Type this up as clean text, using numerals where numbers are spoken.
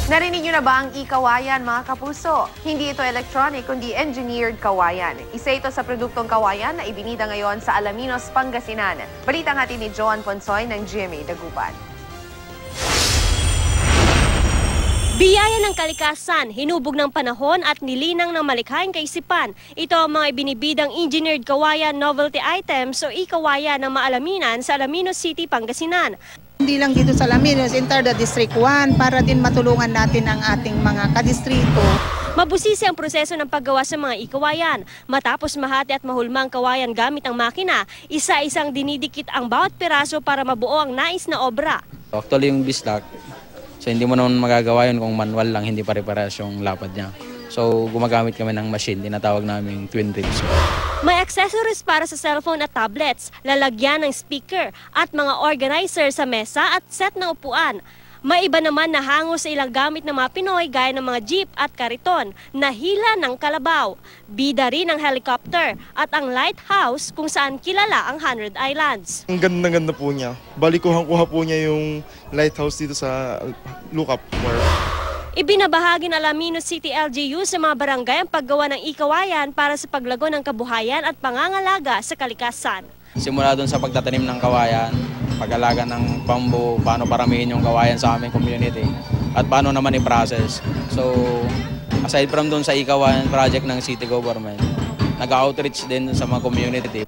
Narinig niyo na ba ang e-kawayan, mga kapuso? Hindi ito electronic, kundi engineered kawayan. Isa ito sa produktong kawayan na ibinida ngayon sa Alaminos, Pangasinan. Balita ng atin ni Joan Ponsoy ng GMA Dagupan. Biyaya ng kalikasan, hinubog ng panahon at nilinang ng malikhaing kaisipan. Ito ang mga ibinibidang engineered kawayan novelty items o e-kawayan ng Maalaminan sa Alaminos City, Pangasinan. Hindi lang dito sa Alaminos, entire the District 1 para din matulungan natin ang ating mga kadistrito. Mabusisi ang proseso ng paggawa sa mga ikawayan. Matapos mahati at mahulmang kawayan gamit ang makina, isa-isang dinidikit ang bawat piraso para mabuo ang nais na obra. Actually yung bislak, so hindi mo naman magagawa yun kung manual lang, hindi pare-parehas yung lapad niya. So gumagamit kami ng machine, tinatawag namin twin ribs. May accessories para sa cellphone at tablets, lalagyan ng speaker at mga organizer sa mesa at set ng upuan. May iba naman na hango sa ilang gamit ng mga Pinoy gaya ng mga jeep at kariton na hila ng kalabaw. Bida rin ang helicopter at ang lighthouse kung saan kilala ang 100 Islands. Ang ganda po niya. Bali kuha po niya yung lighthouse dito sa Lookup. Ibinabahagi ng Alaminos City LGU sa mga barangay ang paggawa ng ikawayan para sa paglago ng kabuhayan at pangangalaga sa kalikasan. Simula doon sa pagtatanim ng kawayan, pag-alaga ng bamboo, paano paramihin yung kawayan sa aming community, at paano naman i-process. So, aside from doon sa ikawayan project ng city government, nag-outreach din sa mga community.